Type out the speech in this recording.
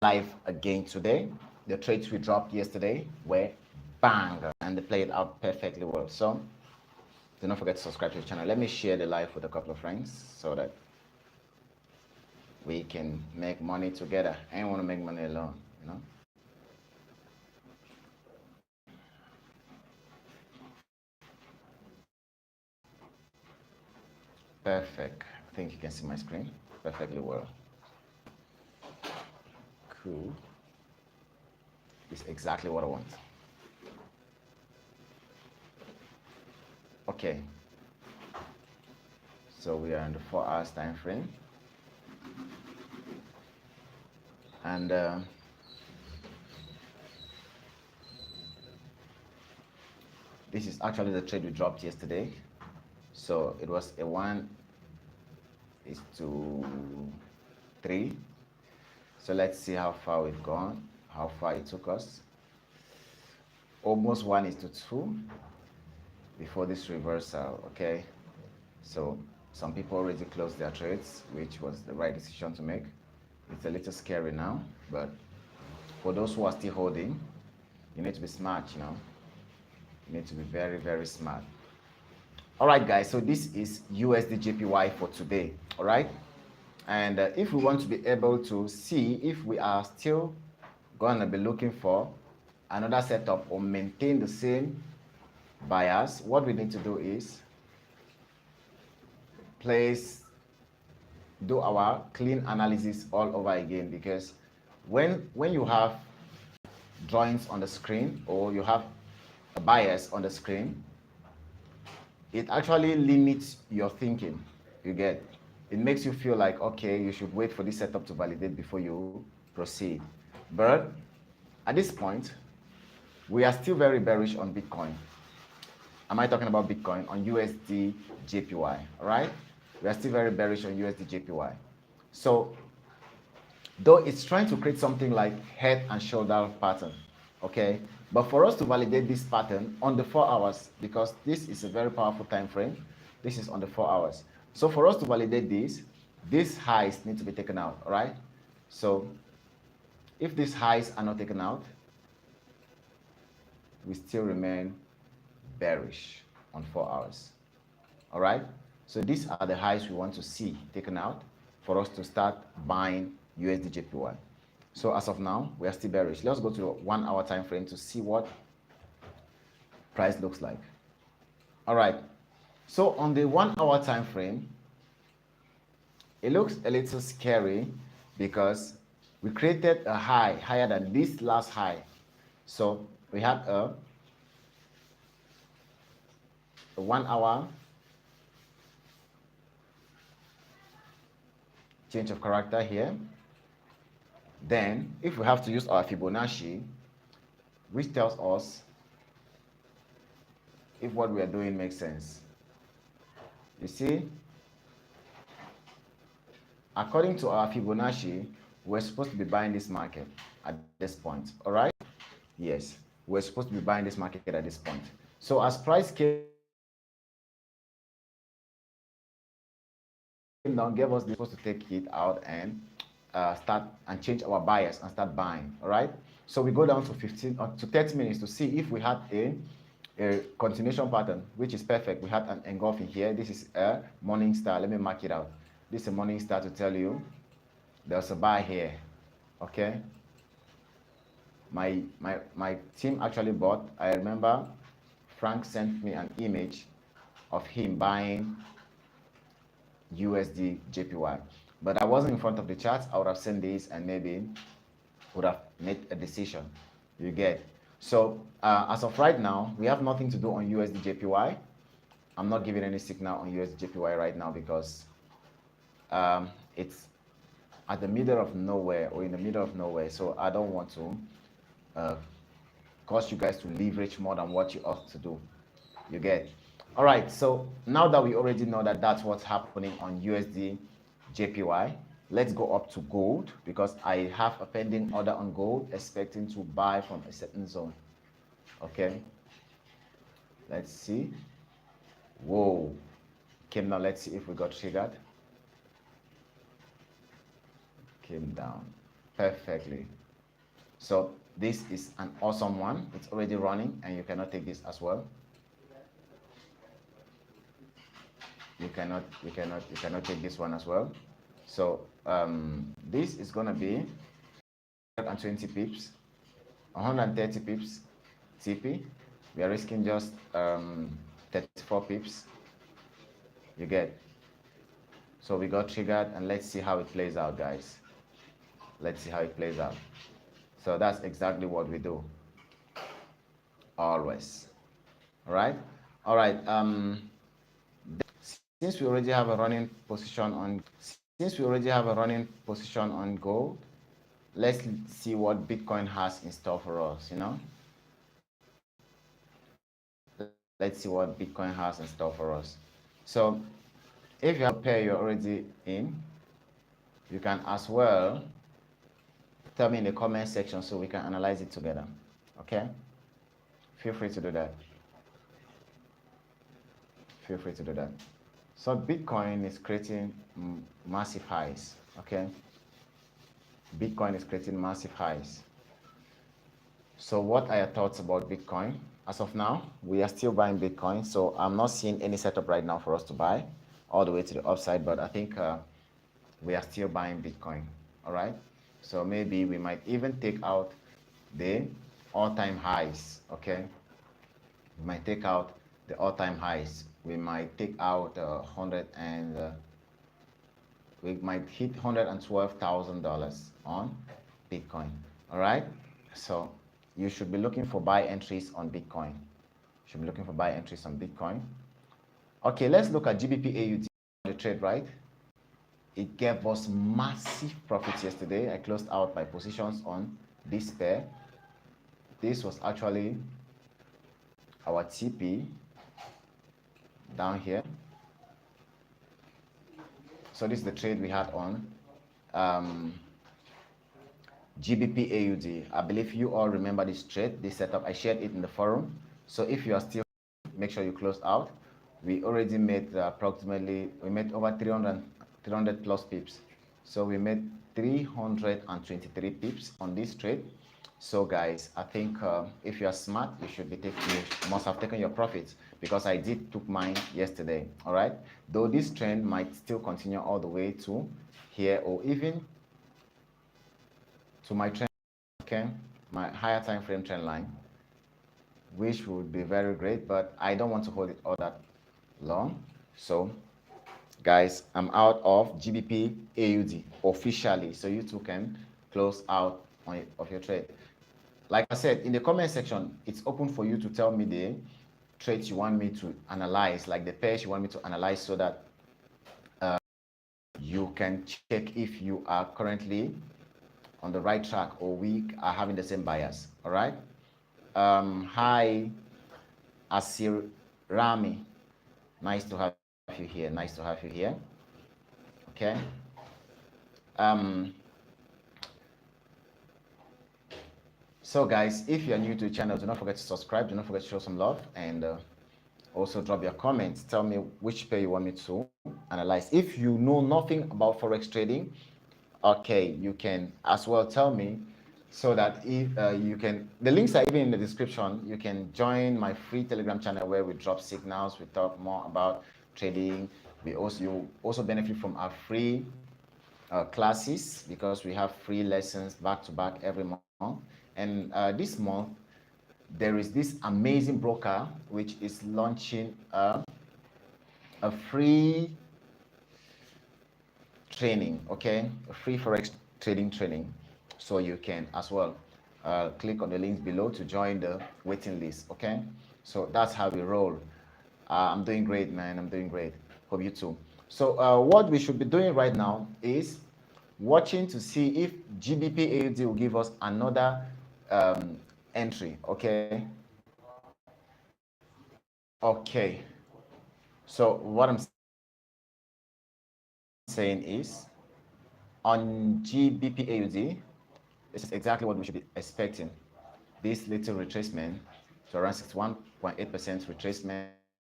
live again today. The trades we dropped yesterday were bang, and they played out perfectly well. So do not forget to subscribe to the channel. Let me share the live with a couple of friends so that we can make money together. I don't want to make money alone, you know. Perfect. I think you can see my screen perfectly well. Cool. It's exactly what I want. Okay. So we are in the 4 hours time frame. And this is actually the trade we dropped yesterday. So it was a 1:3. So let's see how far we've gone, how far it took us. Almost 1:2 before this reversal, okay? So some people already closed their trades, which was the right decision to make. It's a little scary now, but for those who are still holding, you need to be smart, you know. You need to be very, very smart. All right, guys, so this is USD JPY for today, all right? And if we want to be able to see if we are still going to be looking for another setup or maintain the same bias, what we need to do is do our clean analysis all over again, because when you have drawings on the screen or you have a bias on the screen, it actually limits your thinking. You get it makes you feel like, okay, you should wait for this setup to validate before you proceed. But at this point, we are still very bearish on Bitcoin. Am I talking about Bitcoin? On USD JPY, all right? We are still very bearish on USD JPY. So though it's trying to create something like head and shoulder pattern, okay? But for us to validate this pattern on the 4 hours, because this is a very powerful time frame, this is on the 4 hours. So for us to validate this, these highs need to be taken out, all right? So if these highs are not taken out, we still remain bearish on 4 hours, all right? So these are the highs we want to see taken out for us to start buying USD JPY. So as of now, we are still bearish. Let's go to the 1 hour time frame to see what price looks like. All right. So on the 1 hour time frame, it looks a little scary because we created a high higher than this last high. So we had a 1 hour change of character here. Then if we have to use our Fibonacci, which tells us if what we are doing makes sense. You see, according to our Fibonacci, we're supposed to be buying this market at this point, all right? Yes, we're supposed to be buying this market at this point. So as price came down, gave us the supposed to take it out and start and change our bias and start buying, all right? So we go down to 15 to 30 minutes to see if we had a continuation pattern, which is perfect. We had an engulfing here. This is a morning star. Let me mark it out. This is a morning star to tell you there's a buy here, okay? My team actually bought. I remember Frank sent me an image of him buying USD JPY, but I wasn't in front of the charts. I would have seen this and maybe would have made a decision. You get. So as of right now, we have nothing to do on USD JPY. I'm not giving any signal on USD JPY right now because it's at the middle of nowhere or in the middle of nowhere. So I don't want to cause you guys to leverage more than what you ought to do. You get. All right, so now that we already know that that's what's happening on USD JPY, let's go up to gold because I have a pending order on gold expecting to buy from a certain zone. Okay, let's see. Whoa, came down. Let's see if we got triggered. Came down. perfectly. So this is an awesome one. It's already running, and you cannot take this as well. You cannot take this one as well. So this is gonna be 120 pips, 130 pips TP. We are risking just 34 pips. You get. So we got triggered, and let's see how it plays out, guys. Let's see how it plays out. So that's exactly what we do. Always. All right. All right. Since we already have a running position on gold, let's see what Bitcoin has in store for us. Let's see what Bitcoin has in store for us. So if you have a pair you're already in, you can as well tell me in the comment section so we can analyze it together. Okay? Feel free to do that. Feel free to do that. So Bitcoin is creating massive highs. Okay? Bitcoin is creating massive highs. So what are your thoughts about Bitcoin? As of now, we are still buying Bitcoin, so I'm not seeing any setup right now for us to buy all the way to the upside, but I think we are still buying Bitcoin. All right? So maybe we might even take out the all-time highs. Okay? We might take out the all-time highs. We might take out we might hit $112,000 on Bitcoin. All right? So you should be looking for buy entries on Bitcoin. Okay, let's look at GBP AUD trade, right? It gave us massive profits yesterday. I closed out my positions on this pair. This was actually our TP down here. So this is the trade we had on GBP AUD. I believe you all remember this trade, this setup. I shared it in the forum. So if you are still, make sure you close out. We already made we made over 300 plus pips. So we made 323 pips on this trade. So guys, I think if you are smart, you must have taken your profits, because I took mine yesterday. All right. Though this trend might still continue all the way to here, or even to my trend, okay, my higher time frame trend line, which would be very great, but I don't want to hold it all that long. So guys, I'm out of GBP AUD officially, so you too can close out of your trade. Like I said, in the comment section, it's open for you to tell me the trades you want me to analyze, like the pairs you want me to analyze, so that you can check if you are currently on the right track or we are having the same bias. All right. Hi, Asir Rami. Nice to have you here. Okay. So guys, if you are new to the channel, do not forget to subscribe, do not forget to show some love, and also drop your comments. Tell me which pair you want me to analyze. If you know nothing about forex trading, okay, you can as well tell me, so that if you can, the links are even in the description. You can join my free Telegram channel where we drop signals, we talk more about trading. You also benefit from our free classes, because we have free lessons back to back every month. And this month there is this amazing broker which is launching a free training, okay, a free forex trading training. So you can as well click on the links below to join the waiting list. Okay, so that's how we roll. I'm doing great, man. I'm doing great. Hope you too. So what we should be doing right now is watching to see if GBP AUD will give us another entry. Okay. So what I'm saying is, on GBP AUD, this is exactly what we should be expecting. This little retracement, so around 61.8% retracement,